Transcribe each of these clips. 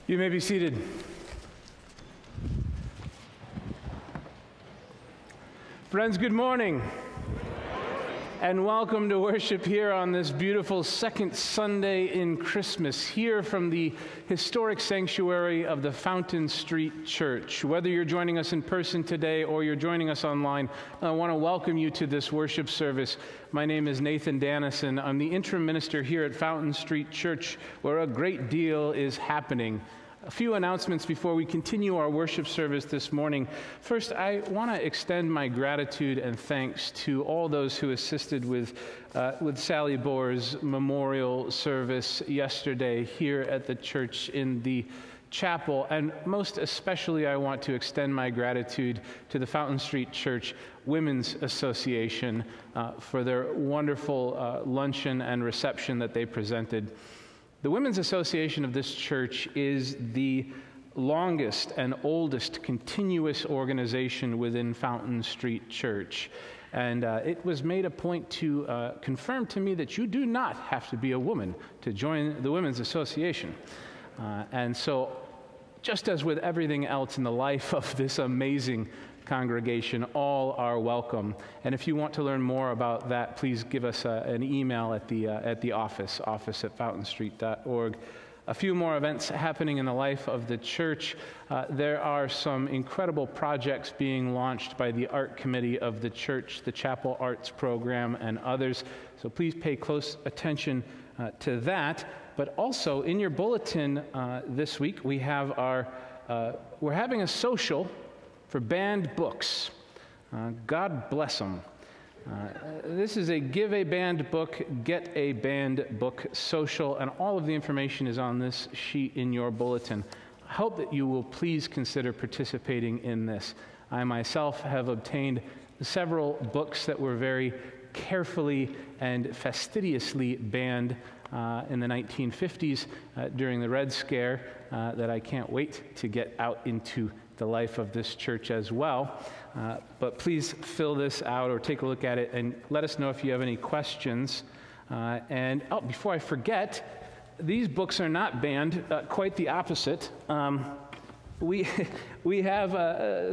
You may be seated. Friends, good morning. And welcome to worship here on this beautiful second Sunday in Christmas, here from the historic sanctuary of the Fountain Street Church. Whether you're joining us in person today or you're joining us online, I want to welcome you to this worship service. My name is Nathan Dannison. I'm the interim minister here at Fountain Street Church, where a great deal is happening. A few announcements before we continue our worship service this morning. First, I want to extend my gratitude and thanks to all those who assisted with Sally Boer's memorial service yesterday here at the church in the chapel. And most especially, I want to extend my gratitude to the Fountain Street Church Women's Association for their wonderful luncheon and reception that they presented. The Women's Association of this church is the longest and oldest continuous organization within Fountain Street Church. And it was made a point to confirm to me that you do not have to be a woman to join the Women's Association. And so, just as with everything else in the life of this amazing congregation, all are welcome. And if you want to learn more about that, please give us an email at the office at fountainstreet.org. A few more events happening in the life of the church. There are some incredible projects being launched by the art committee of the church, the chapel arts program, and others. So please pay close attention to that. But also in your bulletin this week, we have we're having a social for banned books. God bless them. This is a Give a Banned Book, Get a Banned Book social, and all of the information is on this sheet in your bulletin. I hope that you will please consider participating in this. I myself have obtained several books that were very carefully and fastidiously banned in the 1950s during the Red Scare that I can't wait to get out into the life of this church as well. But please fill this out or take a look at it and let us know if you have any questions. Before I forget, these books are not banned, quite the opposite. We have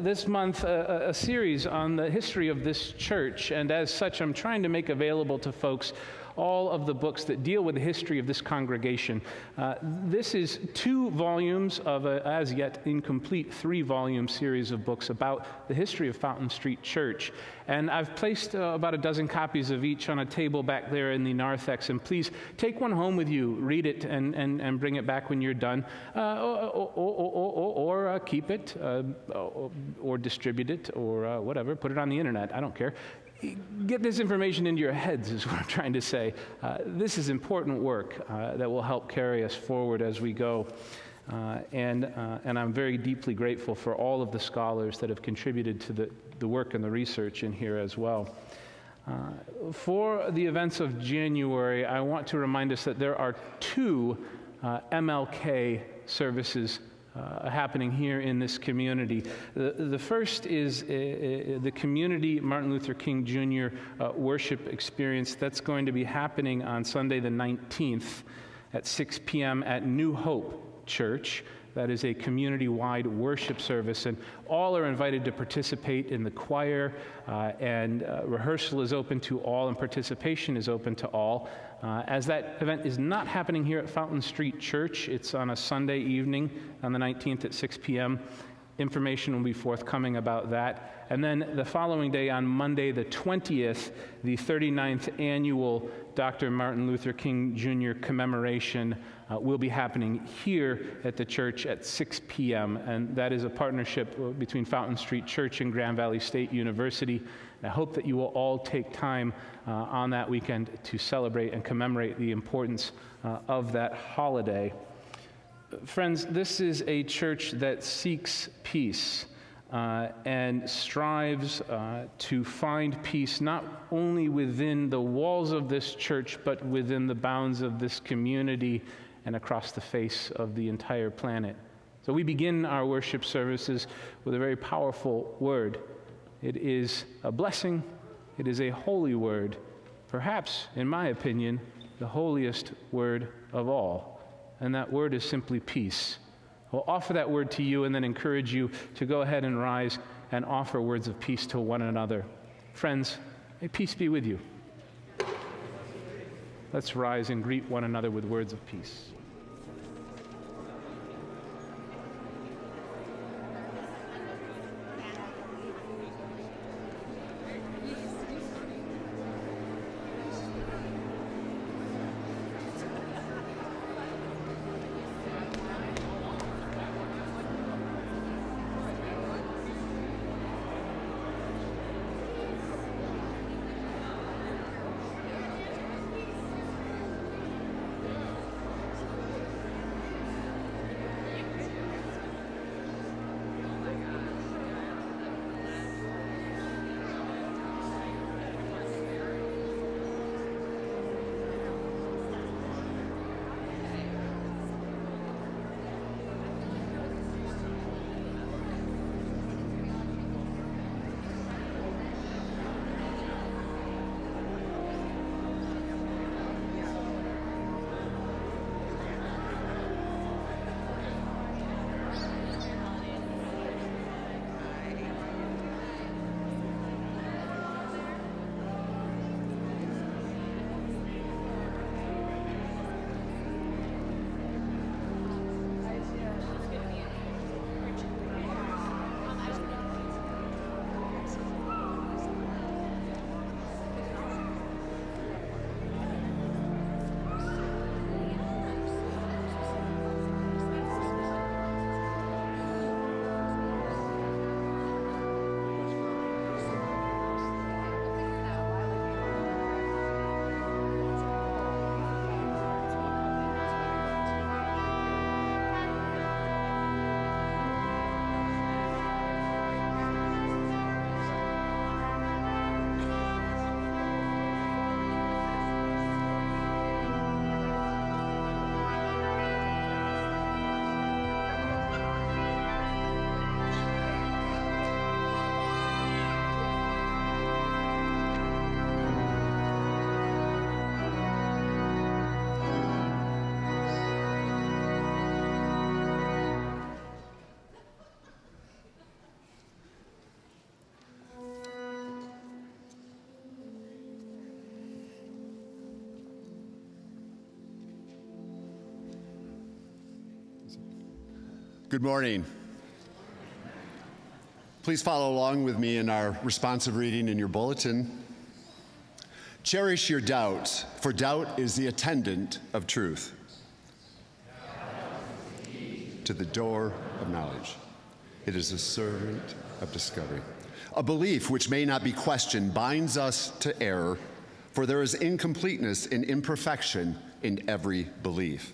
this month a series on the history of this church, and as such, I'm trying to make available to folks all of the books that deal with the history of this congregation. This is 2 volumes of a as yet incomplete 3-volume series of books about the history of Fountain Street Church. And I've placed about a dozen copies of each on a table back there in the narthex. And please take one home with you, read it, and bring it back when you're done, or keep it, or distribute it, or whatever. Put it on the internet. I don't care. Get this information into your heads is what I'm trying to say. This is important work that will help carry us forward as we go. And I'm very deeply grateful for all of the scholars that have contributed to the work and the research in here as well. For the events of January, I want to remind us that there are 2 MLK services happening here in this community. The first is the community Martin Luther King Jr. Worship experience that's going to be happening on Sunday the 19th at 6 p.m. at New Hope Church. That is a community-wide worship service, and all are invited to participate in the choir, and rehearsal is open to all, and participation is open to all. As that event is not happening here at Fountain Street Church, it's on a Sunday evening on the 19th at 6 p.m. Information will be forthcoming about that. And then the following day, on Monday the 20th, the 39th annual Dr. Martin Luther King Jr. commemoration will be happening here at the church at 6 p.m. And that is a partnership between Fountain Street Church and Grand Valley State University. And I hope that you will all take time on that weekend to celebrate and commemorate the importance of that holiday. Friends, this is a church that seeks peace and strives to find peace not only within the walls of this church, but within the bounds of this community and across the face of the entire planet. So we begin our worship services with a very powerful word. It is a blessing. It is a holy word. Perhaps, in my opinion, the holiest word of all. And that word is simply peace. will offer that word to you and then encourage you to go ahead and rise and offer words of peace to one another. Friends, may peace be with you. Let's rise and greet one another with words of peace. Good morning. Please follow along with me in our responsive reading in your bulletin. Cherish your doubts, for doubt is the attendant of truth. To the door of knowledge. It is a servant of discovery. A belief which may not be questioned binds us to error, for there is incompleteness and imperfection in every belief.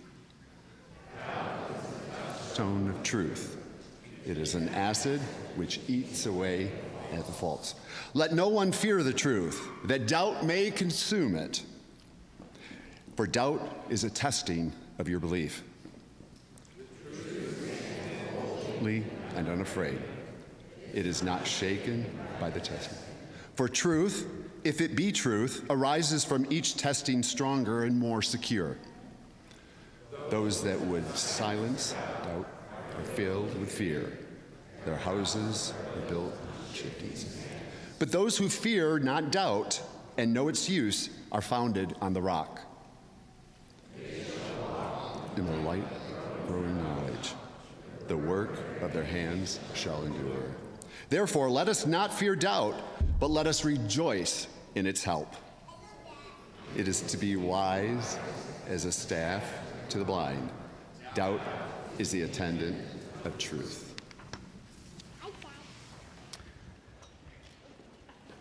Stone of truth. It is an acid which eats away at the faults. Let no one fear the truth, that doubt may consume it. For doubt is a testing of your belief. Boldly and unafraid. It is not shaken by the testing. For truth, if it be truth, arises from each testing stronger and more secure. Those that would silence doubt are filled with fear. Their houses are built on chimneys. But those who fear not doubt and know its use are founded on the rock. In the light growing knowledge, the work of their hands shall endure. Therefore, let us not fear doubt, but let us rejoice in its help. It is to be wise as a staff to the blind. Doubt is the attendant of truth.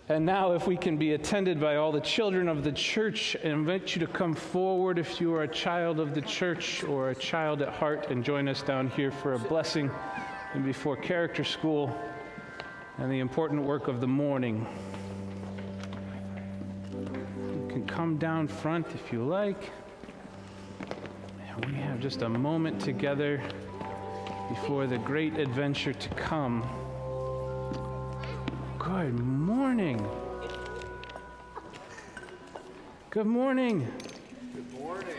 And now, if we can be attended by all the children of the church, I invite you to come forward if you are a child of the church or a child at heart and join us down here for a blessing and before character school and the important work of the morning. You can come down front if you like. We have just a moment together before the great adventure to come. Good morning. Good morning. Good morning.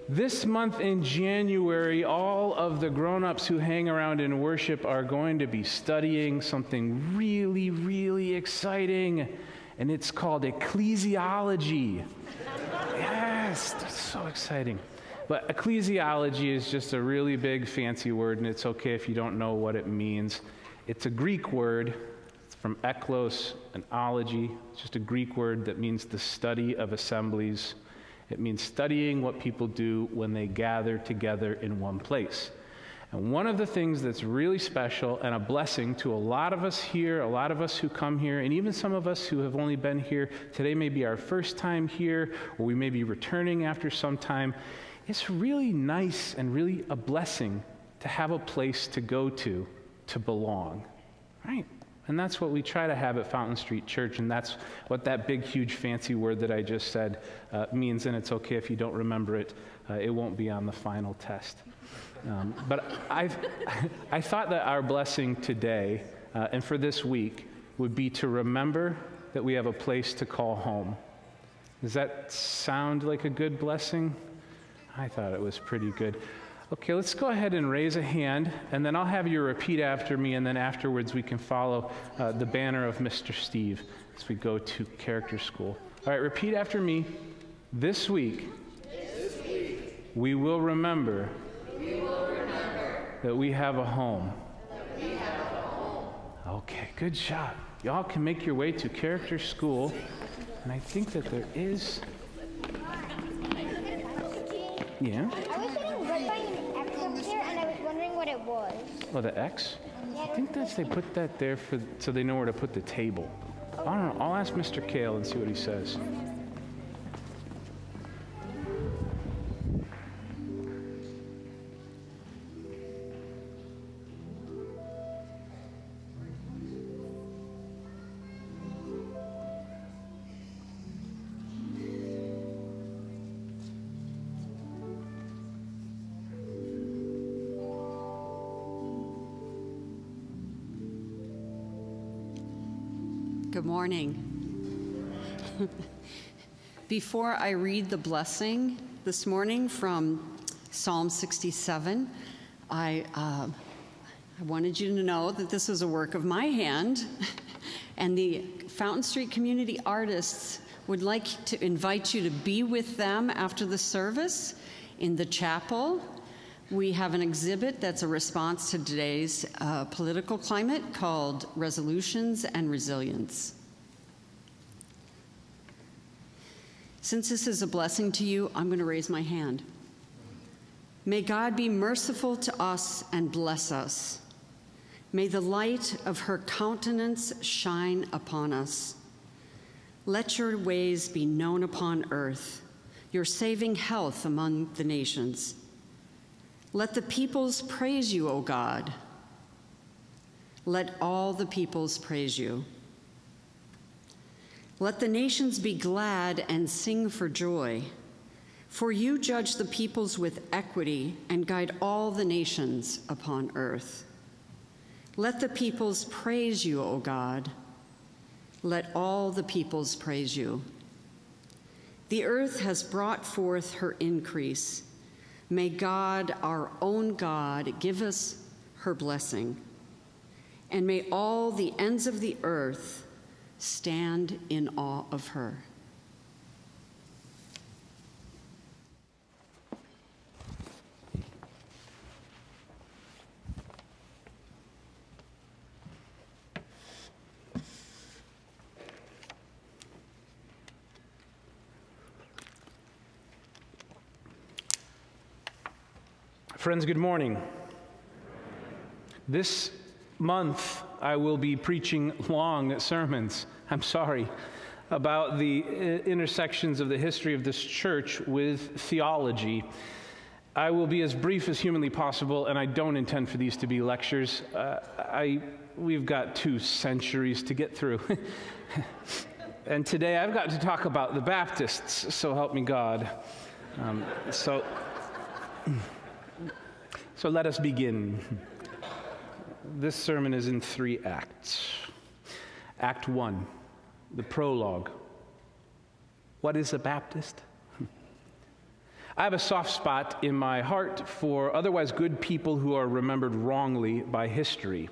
This month in January, all of the grown-ups who hang around in worship are going to be studying something really, really exciting, and it's called Ecclesiology. Yes, that's so exciting. But ecclesiology is just a really big, fancy word, and it's okay if you don't know what it means. It's a Greek word. It's from eklos and ology. It's just a Greek word that means the study of assemblies. It means studying what people do when they gather together in one place. And one of the things that's really special and a blessing to a lot of us here, a lot of us who come here, and even some of us who have only been here, today may be our first time here, or we may be returning after some time, it's really nice and really a blessing to have a place to go to belong, right? And that's what we try to have at Fountain Street Church, and that's what that big, huge, fancy word that I just said means, and it's okay if you don't remember it. It won't be on the final test. But I thought that our blessing today and for this week would be to remember that we have a place to call home. Does that sound like a good blessing? I thought it was pretty good. Okay, let's go ahead and raise a hand, and then I'll have you repeat after me, and then afterwards we can follow the banner of Mr. Steve as we go to character school. All right, repeat after me. This week, we will remember that we have a home. Okay, good job. Y'all can make your way to character school, and I think that there is... Yeah? I was getting read by an X up here, and I was wondering what it was. Oh, the X? I think that's they put that there so they know where to put the table. I don't know. I'll ask Mr. Kale and see what he says. Good morning. Before I read the blessing this morning from Psalm 67, I wanted you to know that this is a work of my hand, and the Fountain Street Community Artists would like to invite you to be with them after the service in the chapel. We have an exhibit that's a response to today's political climate called Resolutions and Resilience. Since this is a blessing to you, I'm going to raise my hand. May God be merciful to us and bless us. May the light of her countenance shine upon us. Let your ways be known upon earth, your saving health among the nations. Let the peoples praise you, O God. Let all the peoples praise you. Let the nations be glad and sing for joy, for you judge the peoples with equity and guide all the nations upon earth. Let the peoples praise you, O God. Let all the peoples praise you. The earth has brought forth her increase. May God, our own God, give us her blessing. And may all the ends of the earth stand in awe of her. Friends, good morning. This month, I will be preaching long sermons, about the intersections of the history of this church with theology. I will be as brief as humanly possible, and I don't intend for these to be lectures. We've got 2 centuries to get through. And today I've got to talk about the Baptists, so help me God. So let us begin. This sermon is in 3 acts. Act 1, the prologue. What is a Baptist? I have a soft spot in my heart for otherwise good people who are remembered wrongly by history.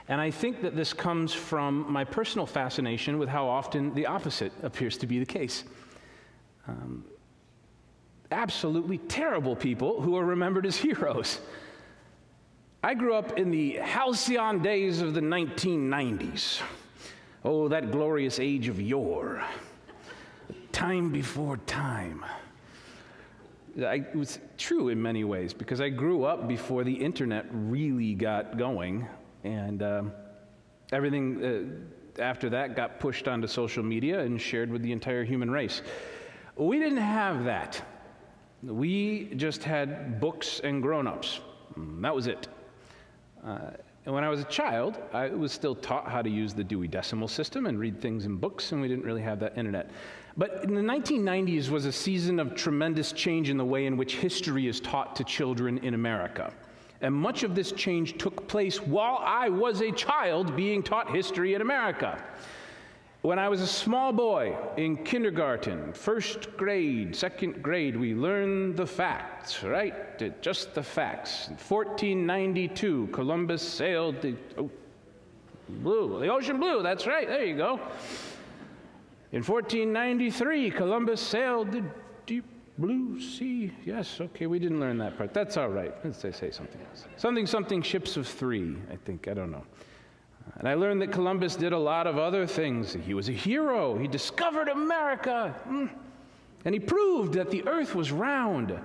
And I think that this comes from my personal fascination with how often the opposite appears to be the case. Absolutely terrible people who are remembered as heroes. I grew up in the halcyon days of the 1990s. Oh, that glorious age of yore. Time before time. It was true in many ways, because I grew up before the internet really got going, and everything after that got pushed onto social media and shared with the entire human race. We didn't have that. We just had books and grown-ups. That was it. And when I was a child, I was still taught how to use the Dewey Decimal System and read things in books, and we didn't really have that internet. But in the 1990s was a season of tremendous change in the way in which history is taught to children in America. And much of this change took place while I was a child being taught history in America. When I was a small boy in kindergarten, first grade, second grade, we learned the facts, right? Just the facts. In 1492, Columbus sailed the ocean blue, that's right, there you go. In 1493, Columbus sailed the deep blue sea. Yes, okay, we didn't learn that part. That's all right. Let's say something else. Something ships of three, I think, I don't know. And I learned that Columbus did a lot of other things. He was a hero. He discovered America. And he proved that the earth was round.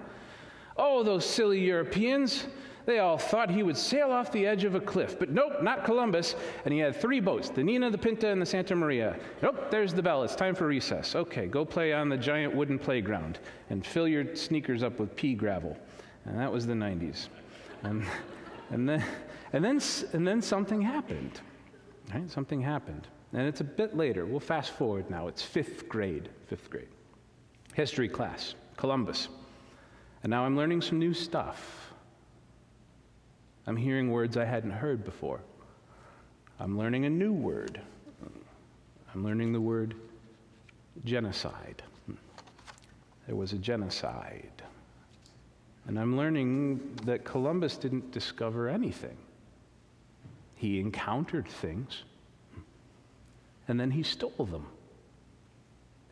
Oh, those silly Europeans. They all thought he would sail off the edge of a cliff. But nope, not Columbus. And he had 3 boats, the Nina, the Pinta, and the Santa Maria. Nope, there's the bell. It's time for recess. Okay, go play on the giant wooden playground and fill your sneakers up with pea gravel. And that was the 90s. And then something happened. Right? Something happened. And it's a bit later. We'll fast forward now. It's 5th grade. History class, Columbus. And now I'm learning some new stuff. I'm hearing words I hadn't heard before. I'm learning a new word. I'm learning the word genocide. There was a genocide. And I'm learning that Columbus didn't discover anything. He encountered things, and then he stole them.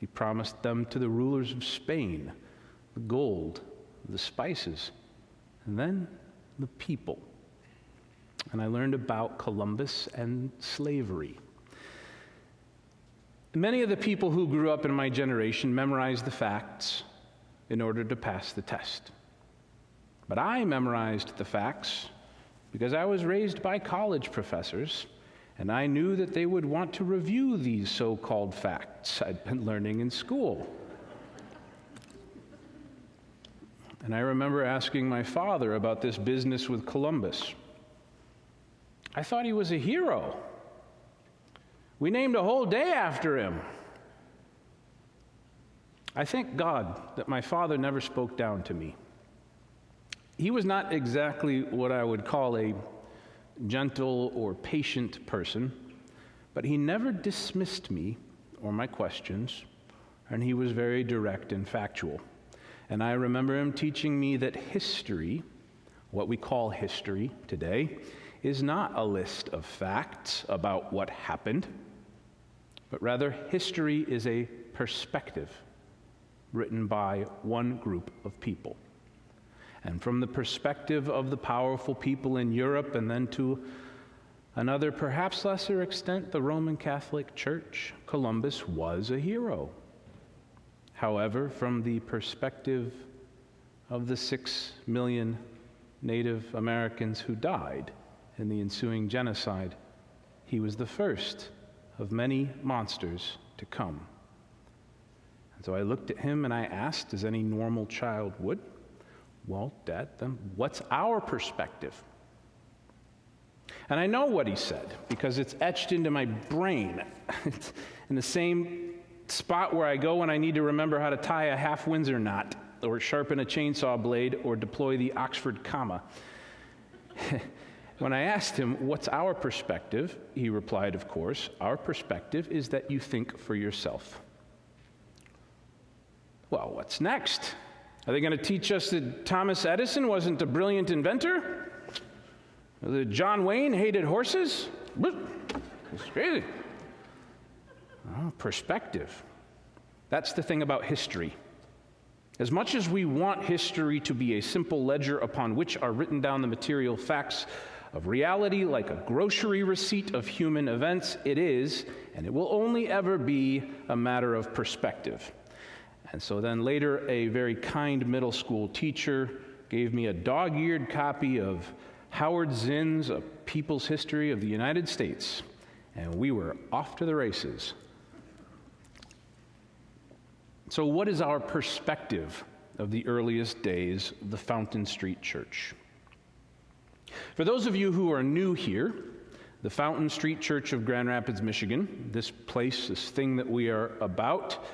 He promised them to the rulers of Spain, the gold, the spices, and then the people. And I learned about Columbus and slavery. Many of the people who grew up in my generation memorized the facts in order to pass the test. But I memorized the facts because I was raised by college professors, and I knew that they would want to review these so-called facts I'd been learning in school. And I remember asking my father about this business with Columbus. I thought he was a hero. We named a whole day after him. I thank God that my father never spoke down to me. He was not exactly what I would call a gentle or patient person, but he never dismissed me or my questions, and he was very direct and factual. And I remember him teaching me that history, what we call history today, is not a list of facts about what happened, but rather history is a perspective written by one group of people. And from the perspective of the powerful people in Europe, and then to another, perhaps lesser extent, the Roman Catholic Church, Columbus was a hero. However, from the perspective of the 6 million Native Americans who died in the ensuing genocide, he was the first of many monsters to come. And so I looked at him and I asked, as any normal child would, well, Dad, then what's our perspective? And I know what he said because it's etched into my brain. It's in the same spot where I go when I need to remember how to tie a half Windsor knot or sharpen a chainsaw blade or deploy the Oxford comma. When I asked him, what's our perspective? He replied, of course, our perspective is that you think for yourself. Well, what's next? Are they going to teach us that Thomas Edison wasn't a brilliant inventor? Or that John Wayne hated horses? It's crazy. Oh, perspective. That's the thing about history. As much as we want history to be a simple ledger upon which are written down the material facts of reality, like a grocery receipt of human events, it is, and it will only ever be, a matter of perspective. And so then later, a very kind middle school teacher gave me a dog-eared copy of Howard Zinn's A People's History of the United States, and we were off to the races. So what is our perspective of the earliest days of the Fountain Street Church? For those of you who are new here, the Fountain Street Church of Grand Rapids, Michigan, this place, this thing that we are about,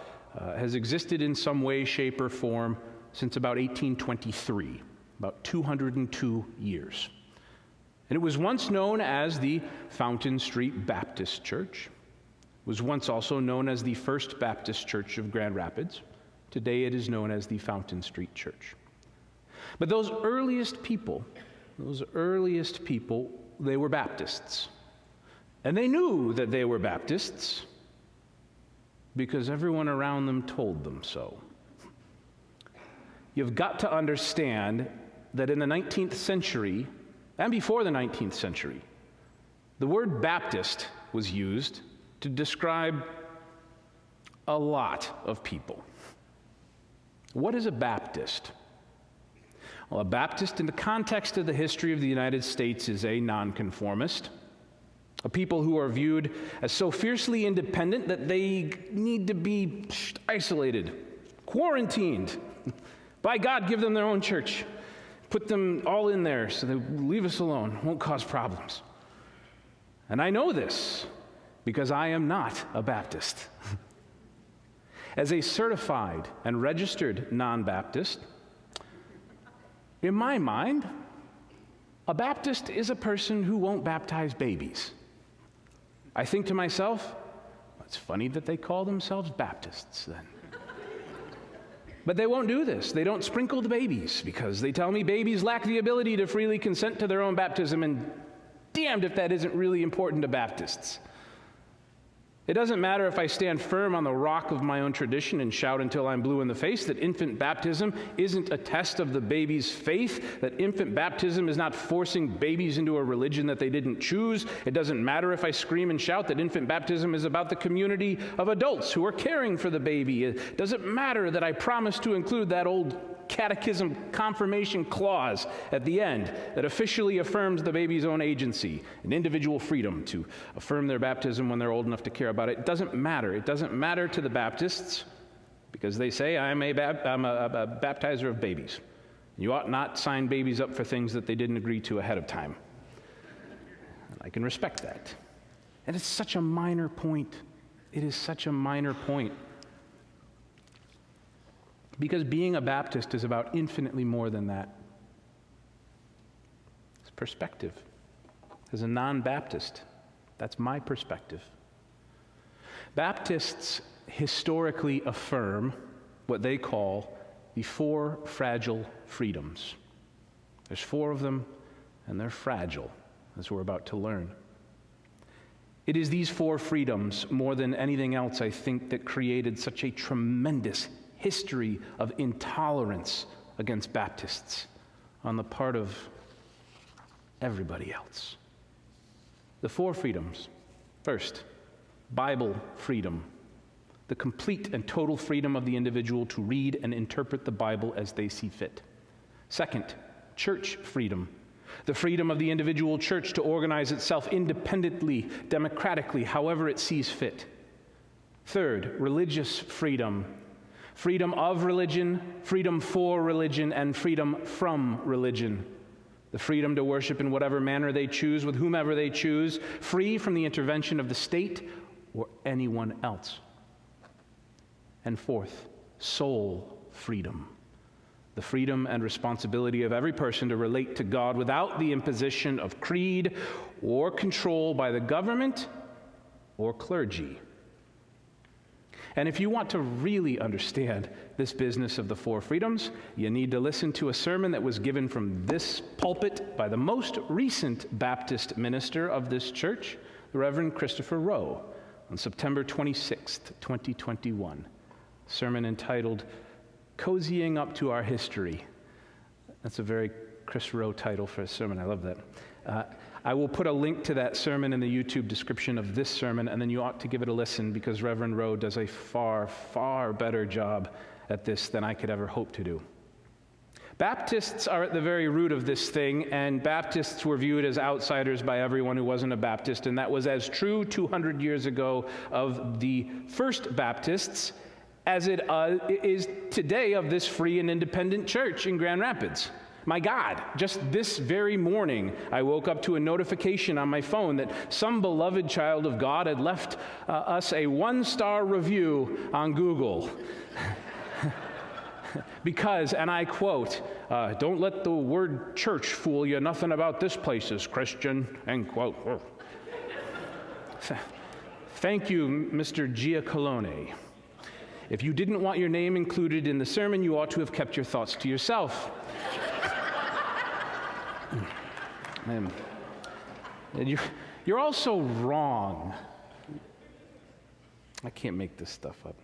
has existed in some way, shape, or form since about 1823, about 202 years. And it was once known as the Fountain Street Baptist Church. It was once also known as the First Baptist Church of Grand Rapids. Today it is known as the Fountain Street Church. But those earliest people, they were Baptists. And they knew that they were Baptists because everyone around them told them so. You've got to understand that in the 19th century, and before the 19th century, the word Baptist was used to describe a lot of people. What is a Baptist? Well, a Baptist, in the context of the history of the United States, is a nonconformist, a people who are viewed as so fiercely independent that they need to be isolated, quarantined. By God, give them their own church. Put them all in there so they leave us alone, won't cause problems. And I know this because I am not a Baptist. As a certified and registered non-Baptist, in my mind, a Baptist is a person who won't baptize babies. I think to myself, it's funny that they call themselves Baptists then. But they won't do this. They don't sprinkle the babies because they tell me babies lack the ability to freely consent to their own baptism, and damned if that isn't really important to Baptists. It doesn't matter if I stand firm on the rock of my own tradition and shout until I'm blue in the face that infant baptism isn't a test of the baby's faith, that infant baptism is not forcing babies into a religion that they didn't choose. It doesn't matter if I scream and shout that infant baptism is about the community of adults who are caring for the baby. It doesn't matter that I promise to include that old catechism confirmation clause at the end that officially affirms the baby's own agency and individual freedom to affirm their baptism when they're old enough to care about it. It doesn't matter. It doesn't matter to the Baptists because they say, I'm a baptizer of babies. You ought not sign babies up for things that they didn't agree to ahead of time. And I can respect that. And it's such a minor point. It is such a minor point. Because being a Baptist is about infinitely more than that. It's perspective. As a non-Baptist, that's my perspective. Baptists historically affirm what they call the four fragile freedoms. There's four of them, and they're fragile, as we're about to learn. It is these four freedoms, more than anything else, I think, that created such a tremendous history of intolerance against Baptists on the part of everybody else. The four freedoms. First, Bible freedom, the complete and total freedom of the individual to read and interpret the Bible as they see fit. Second, church freedom, the freedom of the individual church to organize itself independently, democratically, however it sees fit. Third, religious freedom, freedom of religion, freedom for religion, and freedom from religion. The freedom to worship in whatever manner they choose, with whomever they choose, free from the intervention of the state or anyone else. And fourth, soul freedom, the freedom and responsibility of every person to relate to God without the imposition of creed or control by the government or clergy. And if you want to really understand this business of the four freedoms, you need to listen to a sermon that was given from this pulpit by the most recent Baptist minister of this church, the Reverend Christopher Rowe, on September 26th, 2021. A sermon entitled, Cozying Up to Our History. That's a very Chris Rowe title for a sermon. I love that. I will put a link to that sermon in the YouTube description of this sermon, and then you ought to give it a listen because Reverend Rowe does a far, far better job at this than I could ever hope to do. Baptists are at the very root of this thing, and Baptists were viewed as outsiders by everyone who wasn't a Baptist, and that was as true 200 years ago of the first Baptists as it is today of this free and independent church in Grand Rapids. My God, just this very morning, I woke up to a notification on my phone that some beloved child of God had left us a 1-star review on Google. Because, and I quote, don't let the word church fool you, nothing about this place is Christian, end quote. Thank you, Mr. Giacolone. If you didn't want your name included in the sermon, you ought to have kept your thoughts to yourself. And you're also wrong. I can't make this stuff up.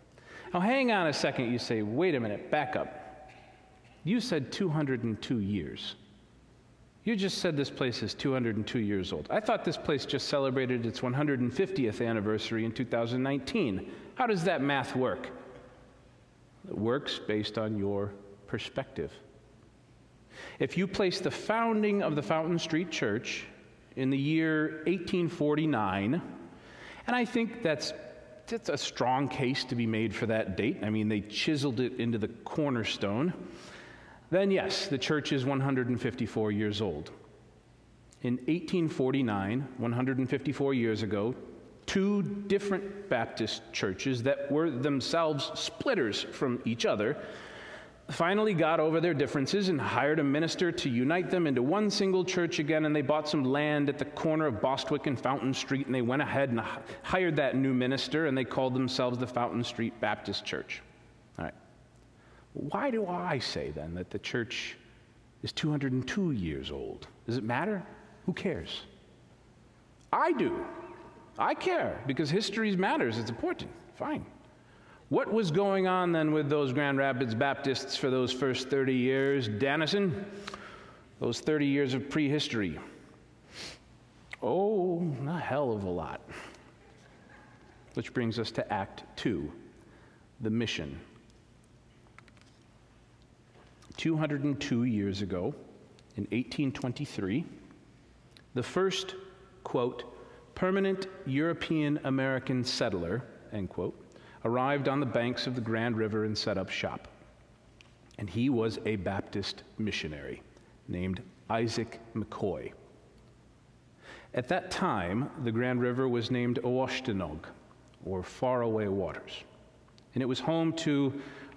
Now, hang on a second. You say, wait a minute, back up. You said 202 years. You just said this place is 202 years old. I thought this place just celebrated its 150th anniversary in 2019. How does that math work? It works based on your perspective. If you place the founding of the Fountain Street Church in the year 1849, and I think that's a strong case to be made for that date. I mean, they chiseled it into the cornerstone. Then yes, the church is 154 years old. In 1849, 154 years ago, two different Baptist churches that were themselves splitters from each other finally got over their differences and hired a minister to unite them into one single church again, and they bought some land at the corner of Bostwick and Fountain Street, and they went ahead and hired that new minister, and they called themselves the Fountain Street Baptist Church. All right. Why do I say, then, that the church is 202 years old? Does it matter? Who cares? I do. I care, because history matters. It's important. Fine. What was going on then with those Grand Rapids Baptists for those first 30 years? Dannison, those 30 years of prehistory. Oh, a hell of a lot. Which brings us to Act 2, the mission. 202 years ago, in 1823, the first, quote, permanent European American settler, end quote, arrived on the banks of the Grand River and set up shop. And he was a Baptist missionary named Isaac McCoy. At that time, the Grand River was named Awashtanog, or faraway waters. And it was home to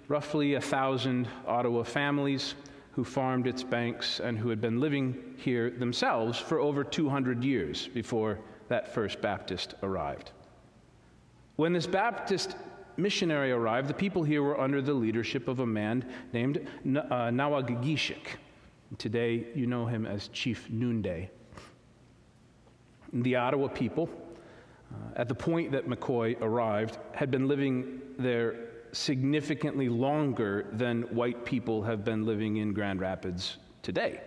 roughly 1,000 Ottawa families who farmed its banks and who had been living here themselves for over 200 years before that first Baptist arrived. When this Baptist missionary arrived, the people here were under the leadership of a man named Nawagagishik. Today, you know him as Chief Noonday. The Ottawa people, at the point that McCoy arrived, had been living there significantly longer than white people have been living in Grand Rapids today.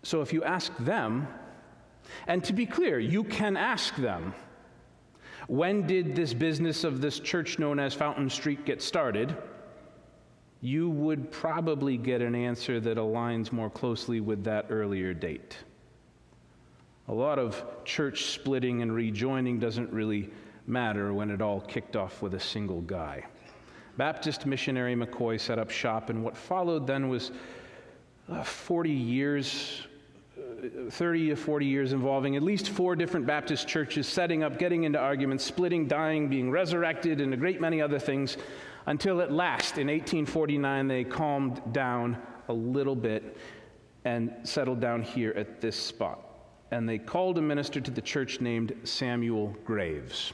So if you ask them, and to be clear, you can ask them, when did this business of this church known as Fountain Street get started? You would probably get an answer that aligns more closely with that earlier date. A lot of church splitting and rejoining doesn't really matter when it all kicked off with a single guy. Baptist missionary McCoy set up shop, and what followed then was 30 to 40 years involving at least 4 different Baptist churches setting up, getting into arguments, splitting, dying, being resurrected, and a great many other things, until at last, in 1849, they calmed down a little bit and settled down here at this spot. And they called a minister to the church named Samuel Graves.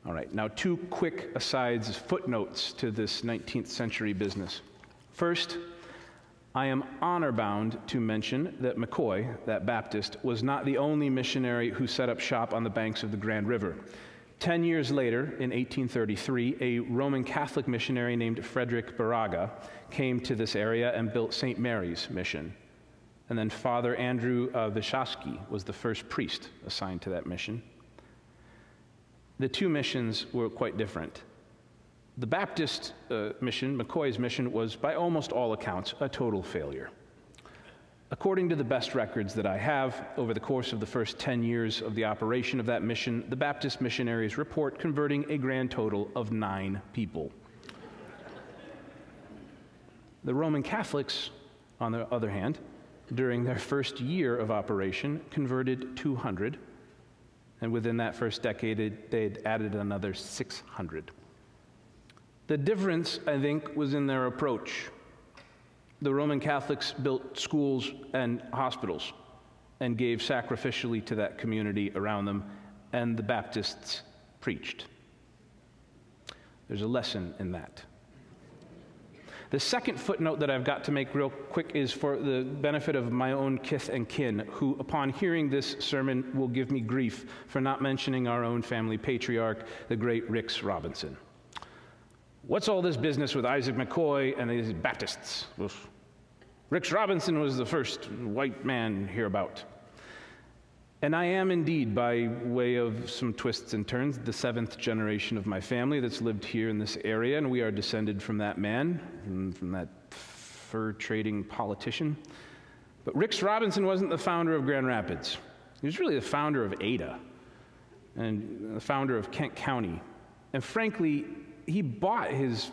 All right, now 2 quick asides, footnotes to this 19th century business. First, I am honor-bound to mention that McCoy, that Baptist, was not the only missionary who set up shop on the banks of the Grand River. 10 years later, in 1833, a Roman Catholic missionary named Frederick Baraga came to this area and built St. Mary's Mission. And then Father Andrew Wyszowski was the first priest assigned to that mission. The 2 missions were quite different. The Baptist mission, McCoy's mission, was by almost all accounts a total failure. According to the best records that I have, over the course of the first 10 years of the operation of that mission, the Baptist missionaries report converting a grand total of 9 people. The Roman Catholics, on the other hand, during their first year of operation, converted 200, and within that first decade, they'd added another 600. The difference, I think, was in their approach. The Roman Catholics built schools and hospitals and gave sacrificially to that community around them, and the Baptists preached. There's a lesson in that. The second footnote that I've got to make real quick is for the benefit of my own kith and kin, who, upon hearing this sermon, will give me grief for not mentioning our own family patriarch, the great Rix Robinson. What's all this business with Isaac McCoy and these Baptists? Oof. Rix Robinson was the first white man hereabout. And I am indeed, by way of some twists and turns, the 7th generation of my family that's lived here in this area, and we are descended from that man, from that fur-trading politician. But Rix Robinson wasn't the founder of Grand Rapids. He was really the founder of Ada, and the founder of Kent County. And frankly, he bought his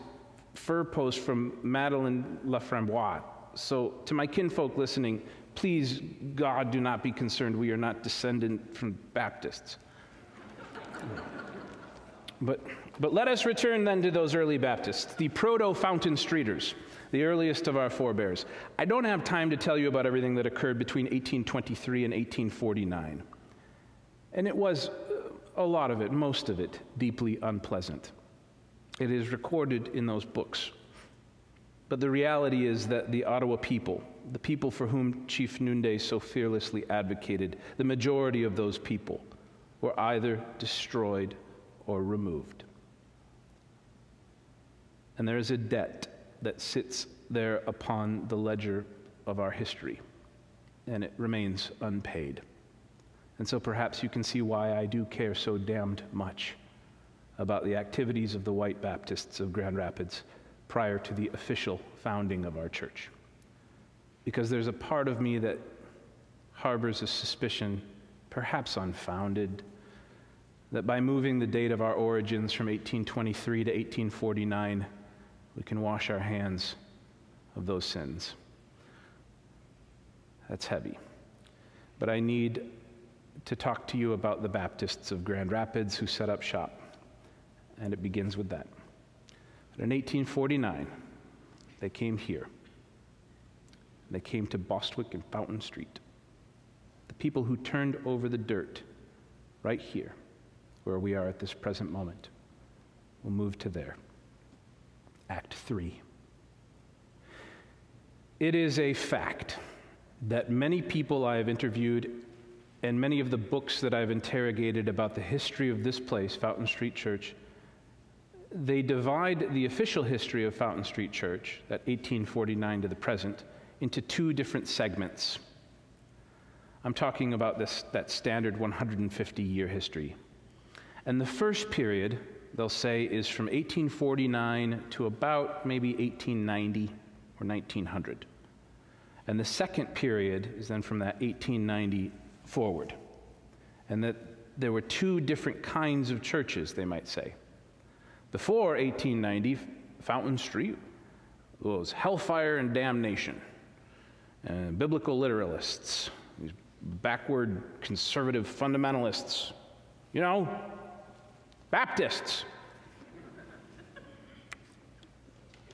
fur post from Madeleine Laframboise. So to my kinfolk listening, please, God, do not be concerned. We are not descendant from Baptists. But let us return then to those early Baptists, the proto-Fountain Streeters, the earliest of our forebears. I don't have time to tell you about everything that occurred between 1823 and 1849. And it was, a lot of it, most of it, deeply unpleasant. It is recorded in those books. But the reality is that the Ottawa people, the people for whom Chief Noonday so fearlessly advocated, the majority of those people were either destroyed or removed. And there is a debt that sits there upon the ledger of our history, and it remains unpaid. And so perhaps you can see why I do care so damned much about the activities of the white Baptists of Grand Rapids prior to the official founding of our church. Because there's a part of me that harbors a suspicion, perhaps unfounded, that by moving the date of our origins from 1823 to 1849, we can wash our hands of those sins. That's heavy. But I need to talk to you about the Baptists of Grand Rapids who set up shop, and it begins with that. But in 1849, they came here. They came to Bostwick and Fountain Street. The people who turned over the dirt right here, where we are at this present moment, will move to there. Act 3. It is a fact that many people I have interviewed and many of the books that I've interrogated about the history of this place, Fountain Street Church, they divide the official history of Fountain Street Church, that 1849 to the present, into 2 different segments. I'm talking about that standard 150-year history. And the first period, they'll say, is from 1849 to about maybe 1890 or 1900. And the second period is then from that 1890 forward. And that there were 2 different kinds of churches, they might say. Before 1890, Fountain Street was hellfire and damnation, biblical literalists, these backward conservative fundamentalists, Baptists.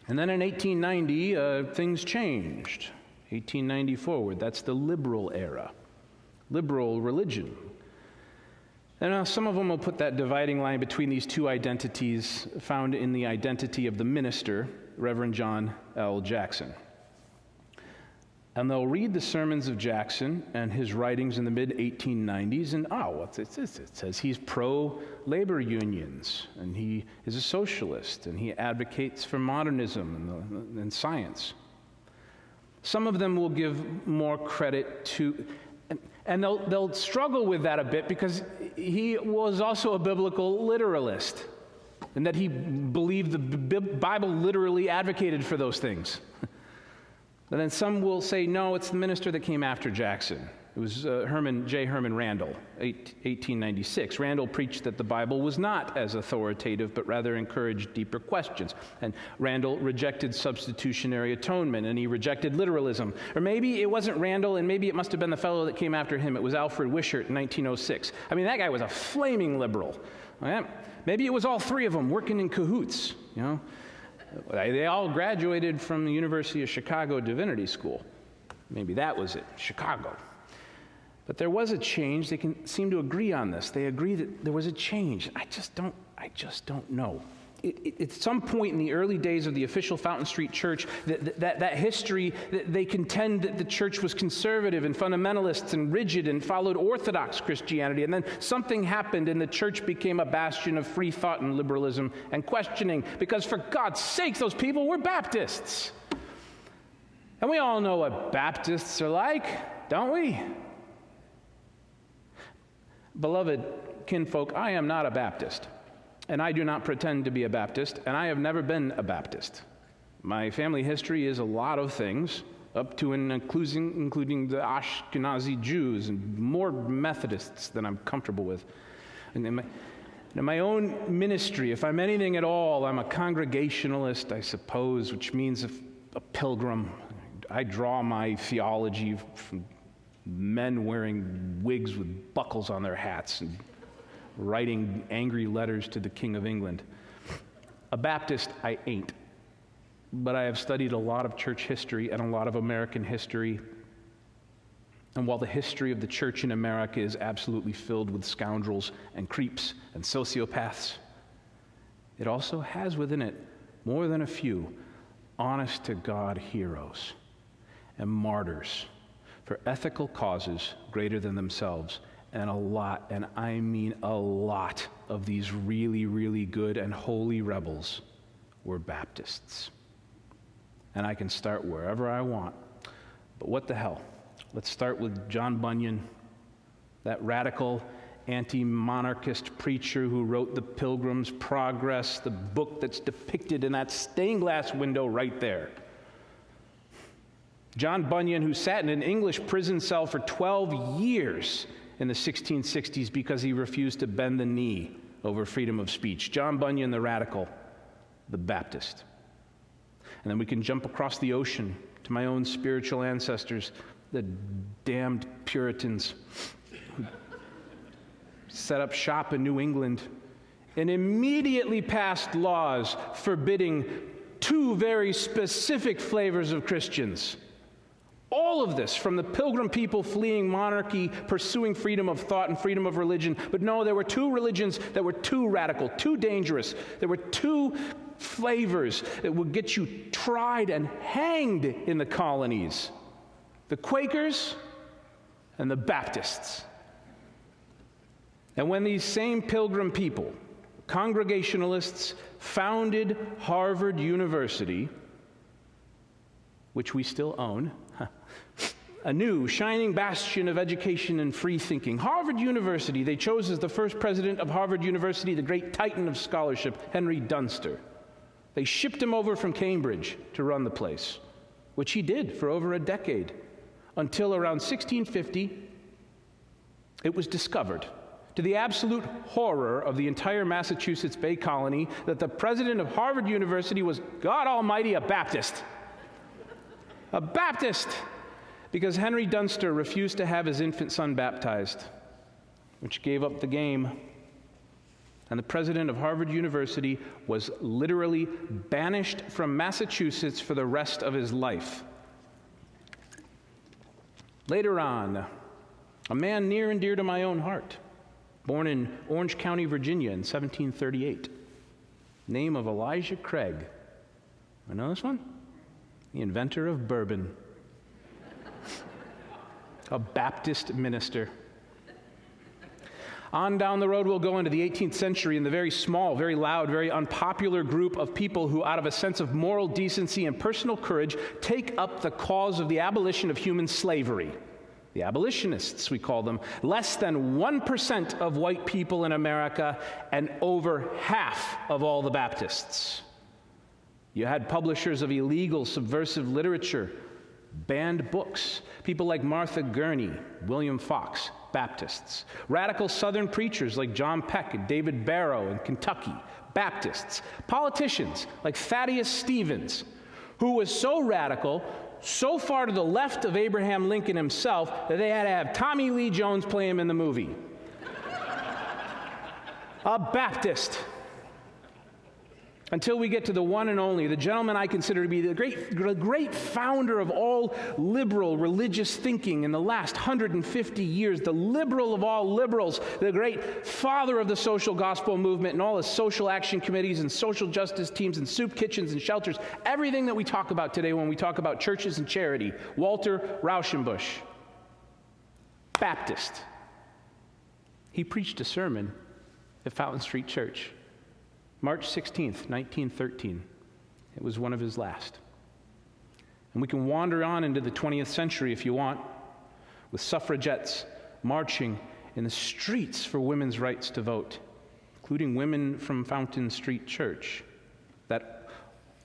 And then in 1890, things changed. 1890 forward, that's the liberal era, liberal religion. And some of them will put that dividing line between these two identities found in the identity of the minister, Reverend John L. Jackson. And they'll read the sermons of Jackson and his writings in the mid-1890s, and what's it? It says he's pro-labor unions, and he is a socialist, and he advocates for modernism and science. Some of them will give more credit to, and they'll struggle with that a bit because he was also a biblical literalist, and that he believed the Bible literally advocated for those things. And then some will say, no, it's the minister that came after Jackson. It was Herman Randall, 1896. Randall preached that the Bible was not as authoritative, but rather encouraged deeper questions. And Randall rejected substitutionary atonement, and he rejected literalism. Or maybe it wasn't Randall, and maybe it must have been the fellow that came after him. It was Alfred Wishart in 1906. I mean, that guy was a flaming liberal. Maybe it was all three of them working in cahoots, you know. They all graduated from the University of Chicago Divinity School. Maybe that was it, Chicago. But there was a change. They can seem to agree on this. They agree that there was a change. I just don't know. At some point in the early days of the official Fountain Street Church, that history, they contend that the church was conservative and fundamentalist and rigid and followed Orthodox Christianity. And then something happened and the church became a bastion of free thought and liberalism and questioning, because for God's sakes, those people were Baptists. And we all know what Baptists are like, don't we? Beloved kinfolk, I am not a Baptist. And I do not pretend to be a Baptist, and I have never been a Baptist. My family history is a lot of things, up to and including the Ashkenazi Jews and more Methodists than I'm comfortable with. And in my own ministry, if I'm anything at all, I'm a congregationalist, I suppose, which means a pilgrim. I draw my theology from men wearing wigs with buckles on their hats and writing angry letters to the King of England. A Baptist I ain't, but I have studied a lot of church history and a lot of American history. And while the history of the church in America is absolutely filled with scoundrels and creeps and sociopaths, it also has within it more than a few honest-to-God heroes and martyrs for ethical causes greater than themselves. And a lot, and I mean a lot, of these really, really good and holy rebels were Baptists. And I can start wherever I want. But what the hell? Let's start with John Bunyan, that radical anti-monarchist preacher who wrote The Pilgrim's Progress, the book that's depicted in that stained glass window right there. John Bunyan, who sat in an English prison cell for 12 years in the 1660s because he refused to bend the knee over freedom of speech. John Bunyan, the radical, the Baptist. And then we can jump across the ocean to my own spiritual ancestors, the damned Puritans who set up shop in New England and immediately passed laws forbidding two very specific flavors of Christians. All of this from the Pilgrim people fleeing monarchy, pursuing freedom of thought and freedom of religion. But no, there were two religions that were too radical, too dangerous. There were two flavors that would get you tried and hanged in the colonies: the Quakers and the Baptists. And when these same Pilgrim people, Congregationalists, founded Harvard University, which we still own, a new shining bastion of education and free thinking. Harvard University, they chose as the first president of Harvard University the great titan of scholarship, Henry Dunster. They shipped him over from Cambridge to run the place, which he did for over a decade, until around 1650, it was discovered, to the absolute horror of the entire Massachusetts Bay Colony, that the president of Harvard University was, God Almighty, a Baptist. A Baptist! Because Henry Dunster refused to have his infant son baptized, which gave up the game. And the president of Harvard University was literally banished from Massachusetts for the rest of his life. Later on, a man near and dear to my own heart, born in Orange County, Virginia in 1738. Name of Elijah Craig. I know this one? The inventor of bourbon. A Baptist minister. On down the road we'll go into the 18th century in the very small, very loud, very unpopular group of people who, out of a sense of moral decency and personal courage, take up the cause of the abolition of human slavery. The abolitionists, we call them. Less than 1% of white people in America and over half of all the Baptists. You had publishers of illegal, subversive literature, banned books, people like Martha Gurney, William Fox, Baptists. Radical Southern preachers like John Peck and David Barrow in Kentucky, Baptists. Politicians like Thaddeus Stevens, who was so radical, so far to the left of Abraham Lincoln himself, that they had to have Tommy Lee Jones play him in the movie. A Baptist. Until we get to the one and only, the gentleman I consider to be the great founder of all liberal religious thinking in the last 150 years, the liberal of all liberals, the great father of the social gospel movement and all the social action committees and social justice teams and soup kitchens and shelters, everything that we talk about today when we talk about churches and charity, Walter Rauschenbusch, Baptist. He preached a sermon at Fountain Street Church. March 16th, 1913. It was one of his last. And we can wander on into the 20th century if you want, with suffragettes marching in the streets for women's rights to vote, including women from Fountain Street Church, that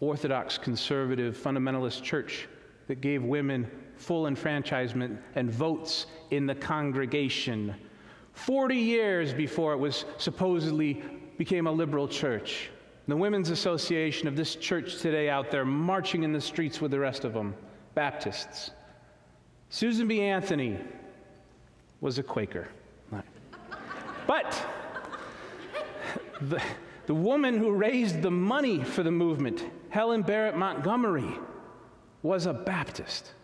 Orthodox, conservative, fundamentalist church that gave women full enfranchisement and votes in the congregation 40 years before it was supposedly became a liberal church. The Women's Association of this church today out there marching in the streets with the rest of them, Baptists. Susan B. Anthony was a Quaker. But the woman who raised the money for the movement, Helen Barrett Montgomery, was a Baptist.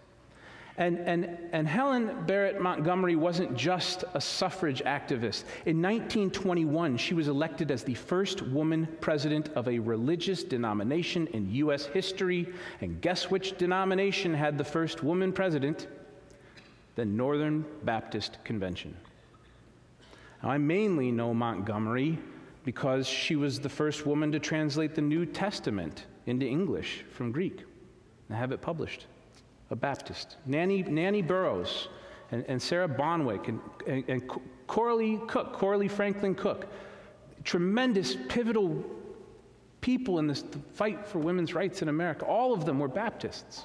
And Helen Barrett Montgomery wasn't just a suffrage activist. In 1921, she was elected as the first woman president of a religious denomination in U.S. history. And guess which denomination had the first woman president? The Northern Baptist Convention. Now, I mainly know Montgomery because she was the first woman to translate the New Testament into English from Greek and have it published. A Baptist. Nanny Burroughs and Sarah Bonwick and Coralie Franklin Cook, tremendous pivotal people in this fight for women's rights in America. All of them were Baptists.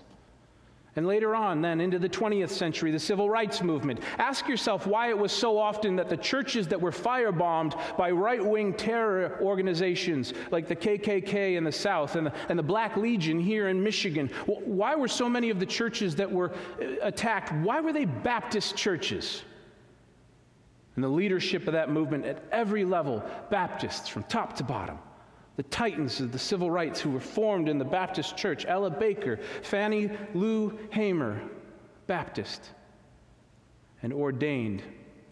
And later on, then, into the 20th century, the civil rights movement. Ask yourself why it was so often that the churches that were firebombed by right-wing terror organizations like the KKK in the South and the Black Legion here in Michigan, why were so many of the churches that were attacked, why were they Baptist churches? And the leadership of that movement at every level, Baptists from top to bottom. The titans of the civil rights who were formed in the Baptist church, Ella Baker, Fannie Lou Hamer, Baptist, and ordained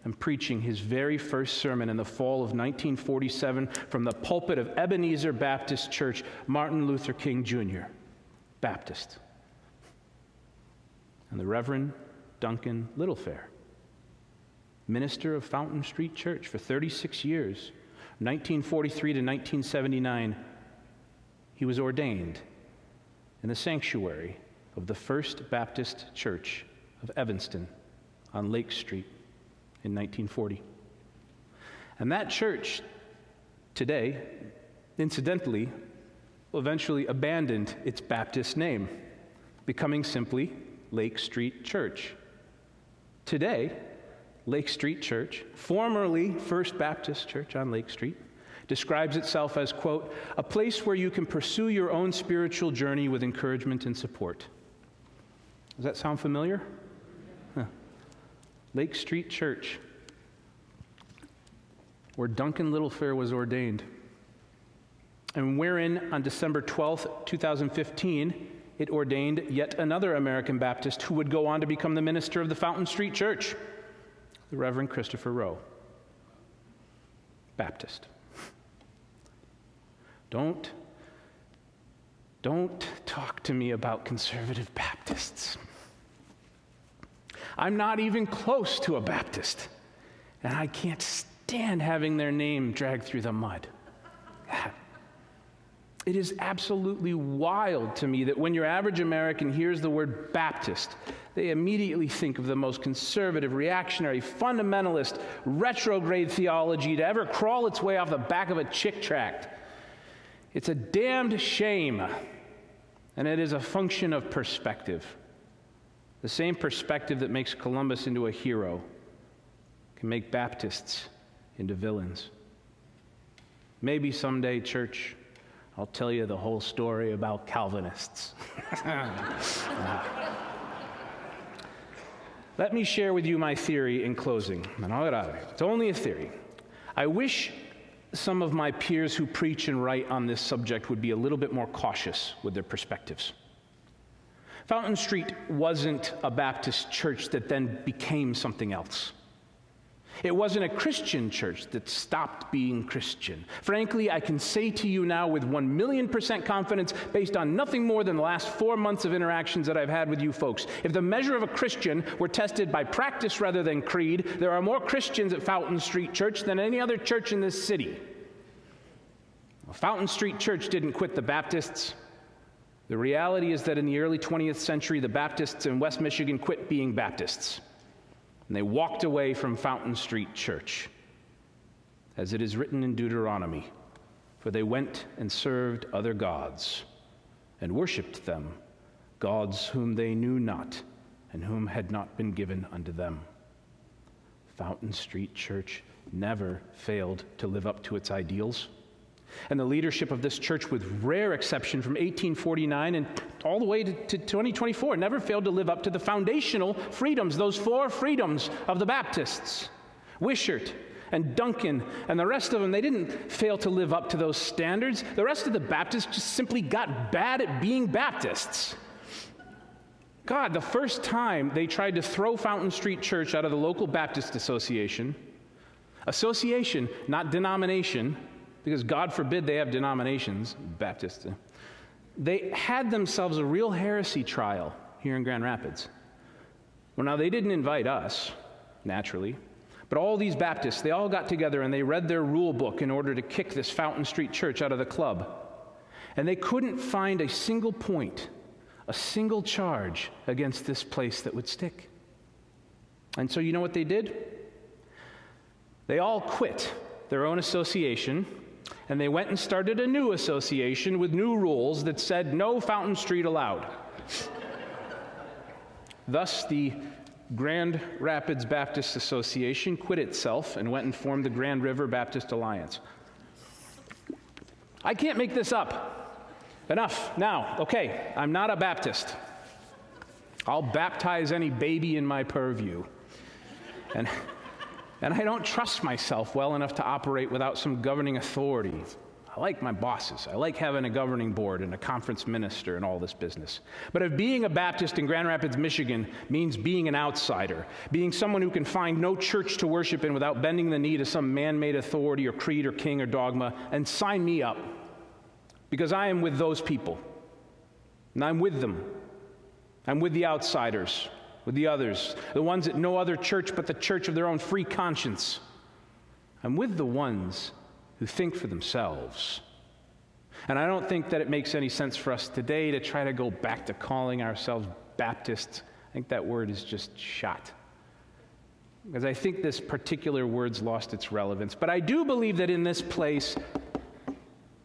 and preaching his very first sermon in the fall of 1947 from the pulpit of Ebenezer Baptist Church, Martin Luther King Jr., Baptist. And the Reverend Duncan Littlefair, minister of Fountain Street Church for 36 years, 1943 to 1979, he was ordained in the sanctuary of the First Baptist Church of Evanston on Lake Street in 1940. And that church today, incidentally, eventually abandoned its Baptist name, becoming simply Lake Street Church. Today, Lake Street Church, formerly First Baptist Church on Lake Street, describes itself as, quote, a place where you can pursue your own spiritual journey with encouragement and support. Does that sound familiar? Huh. Lake Street Church, where Duncan Littlefair was ordained, and wherein on December 12th, 2015, it ordained yet another American Baptist who would go on to become the minister of the Fountain Street Church, the Reverend Christopher Rowe. Baptist. Don't talk to me about conservative Baptists. I'm not even close to a Baptist, and I can't stand having their name dragged through the mud. It is absolutely wild to me that when your average American hears the word Baptist, they immediately think of the most conservative, reactionary, fundamentalist, retrograde theology to ever crawl its way off the back of a chick tract. It's a damned shame, and it is a function of perspective. The same perspective that makes Columbus into a hero can make Baptists into villains. Maybe someday, church, I'll tell you the whole story about Calvinists. Let me share with you my theory in closing, and I'll get out of here. It's only a theory. I wish some of my peers who preach and write on this subject would be a little bit more cautious with their perspectives. Fountain Street wasn't a Baptist church that then became something else. It wasn't a Christian church that stopped being Christian. Frankly, I can say to you now with 1,000,000% confidence, based on nothing more than the last 4 months of interactions that I've had with you folks, if the measure of a Christian were tested by practice rather than creed, there are more Christians at Fountain Street Church than any other church in this city. Well, Fountain Street Church didn't quit the Baptists. The reality is that in the early 20th century, the Baptists in West Michigan quit being Baptists. And they walked away from Fountain Street Church. As it is written in Deuteronomy, for they went and served other gods and worshiped them, gods whom they knew not and whom had not been given unto them. Fountain Street Church never failed to live up to its ideals. And the leadership of this church, with rare exception from 1849 and all the way to 2024, never failed to live up to the foundational freedoms, those 4 freedoms of the Baptists. Wishart and Duncan and the rest of them, they didn't fail to live up to those standards. The rest of the Baptists just simply got bad at being Baptists. God, the first time they tried to throw Fountain Street Church out of the local Baptist association, not denomination, because God forbid they have denominations, Baptists. They had themselves a real heresy trial here in Grand Rapids. Well, now they didn't invite us, naturally, but all these Baptists, they all got together and they read their rule book in order to kick this Fountain Street Church out of the club. And they couldn't find a single point, a single charge against this place that would stick. And so you know what they did? They all quit their own association, and they went and started a new association with new rules that said no Fountain Street allowed. Thus, the Grand Rapids Baptist Association quit itself and went and formed the Grand River Baptist Alliance. I can't make this up. Enough. Now, okay, I'm not a Baptist. I'll baptize any baby in my purview. And I don't trust myself well enough to operate without some governing authority. I like my bosses. I like having a governing board and a conference minister and all this business. But if being a Baptist in Grand Rapids, Michigan means being an outsider, being someone who can find no church to worship in without bending the knee to some man-made authority or creed or king or dogma, and sign me up. Because I am with those people. And I'm with them. I'm with the outsiders, with the others, the ones that no other church but the church of their own free conscience. I'm with the ones who think for themselves. And I don't think that it makes any sense for us today to try to go back to calling ourselves Baptists. I think that word is just shot. Because I think this particular word's lost its relevance. But I do believe that in this place,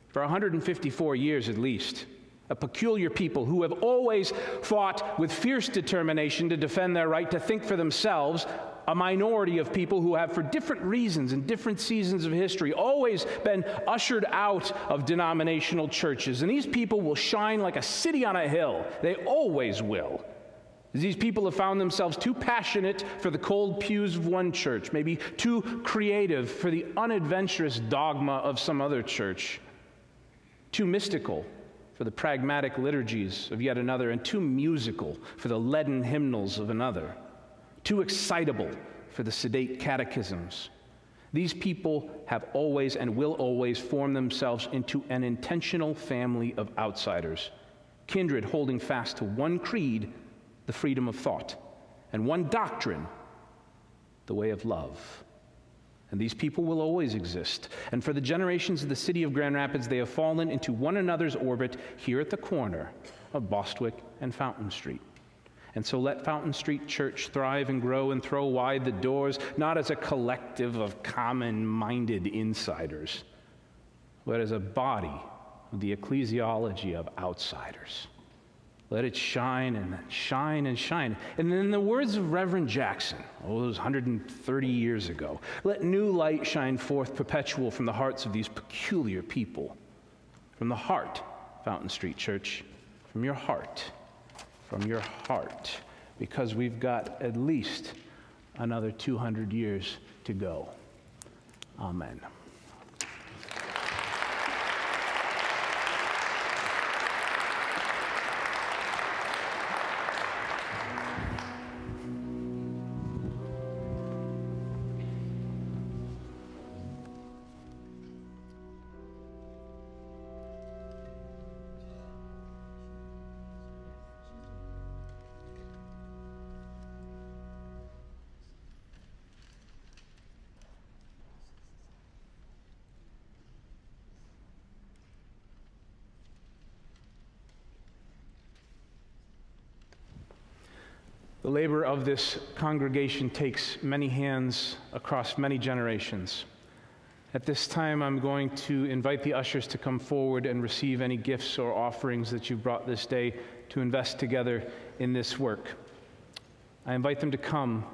for 154 years at least, a peculiar people who have always fought with fierce determination to defend their right to think for themselves, a minority of people who have, for different reasons and different seasons of history, always been ushered out of denominational churches. And these people will shine like a city on a hill. They always will. These people have found themselves too passionate for the cold pews of one church, maybe too creative for the unadventurous dogma of some other church, too mystical for the pragmatic liturgies of yet another, and too musical for the leaden hymnals of another, too excitable for the sedate catechisms. These people have always and will always form themselves into an intentional family of outsiders, kindred holding fast to one creed, the freedom of thought, and one doctrine, the way of love. And these people will always exist. And for the generations of the city of Grand Rapids, they have fallen into one another's orbit here at the corner of Bostwick and Fountain Street. And so let Fountain Street Church thrive and grow and throw wide the doors, not as a collective of common-minded insiders, but as a body of the ecclesiology of outsiders. Let it shine and shine and shine. And in the words of Reverend Jackson, those 130 years ago, let new light shine forth perpetual from the hearts of these peculiar people. From the heart, Fountain Street Church, from your heart, because we've got at least another 200 years to go. Amen. The labor of this congregation takes many hands across many generations. At this time, I'm going to invite the ushers to come forward and receive any gifts or offerings that you've brought this day to invest together in this work. I invite them to come,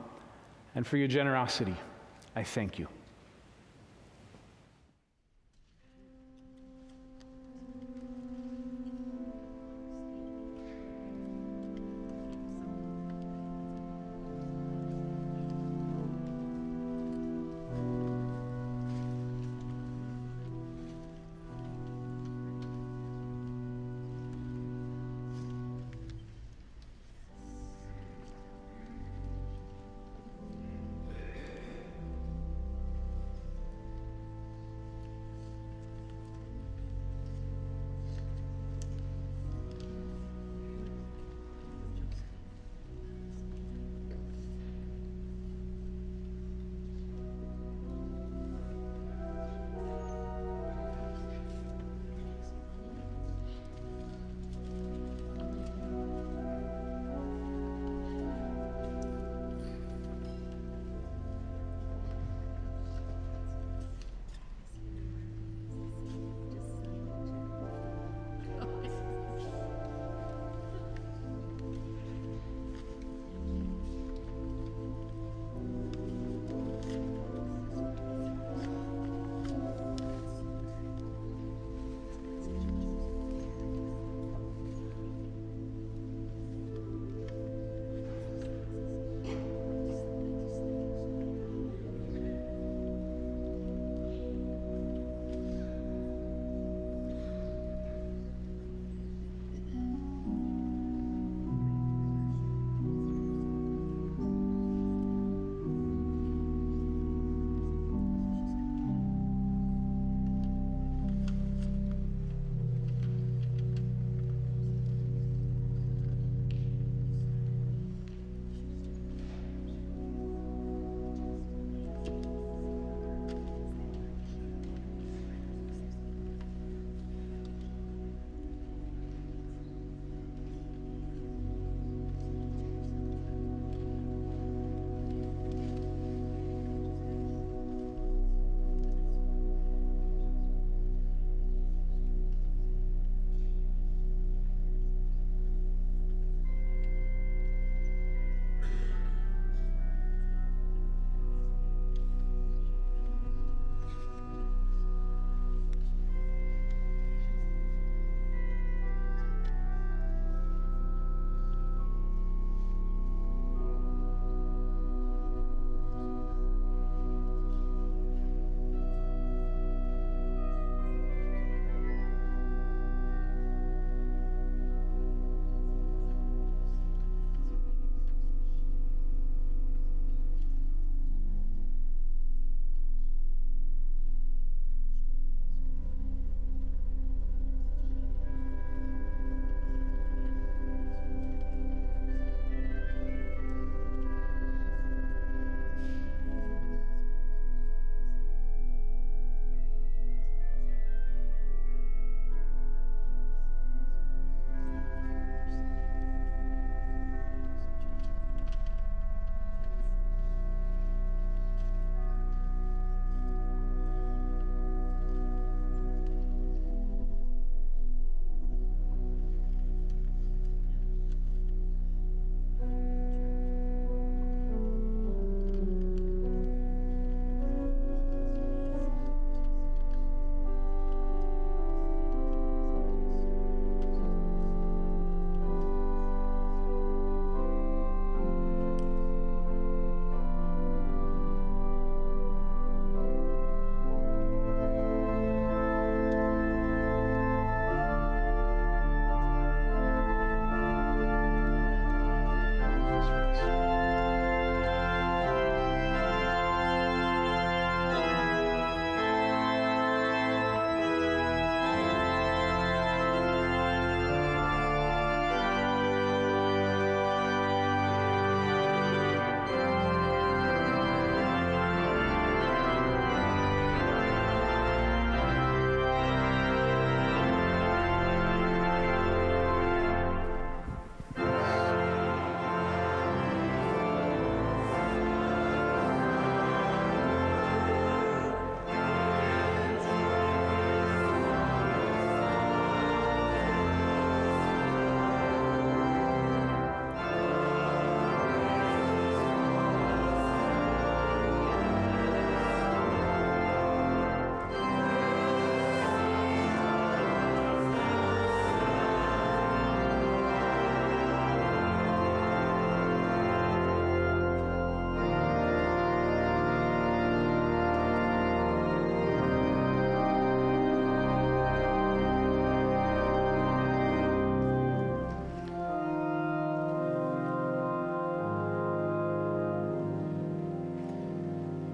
and for your generosity, I thank you.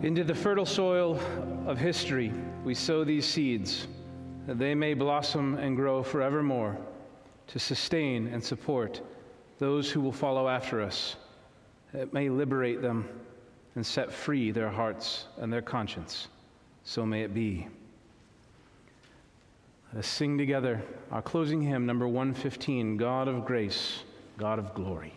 Into the fertile soil of history, we sow these seeds, that they may blossom and grow forevermore to sustain and support those who will follow after us. It may liberate them and set free their hearts and their conscience. So may it be. Let us sing together our closing hymn, number 115, God of Grace, God of Glory.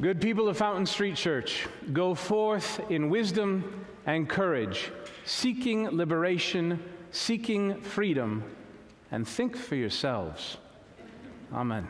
Good people of Fountain Street Church, go forth in wisdom and courage, seeking liberation, seeking freedom, and think for yourselves. Amen.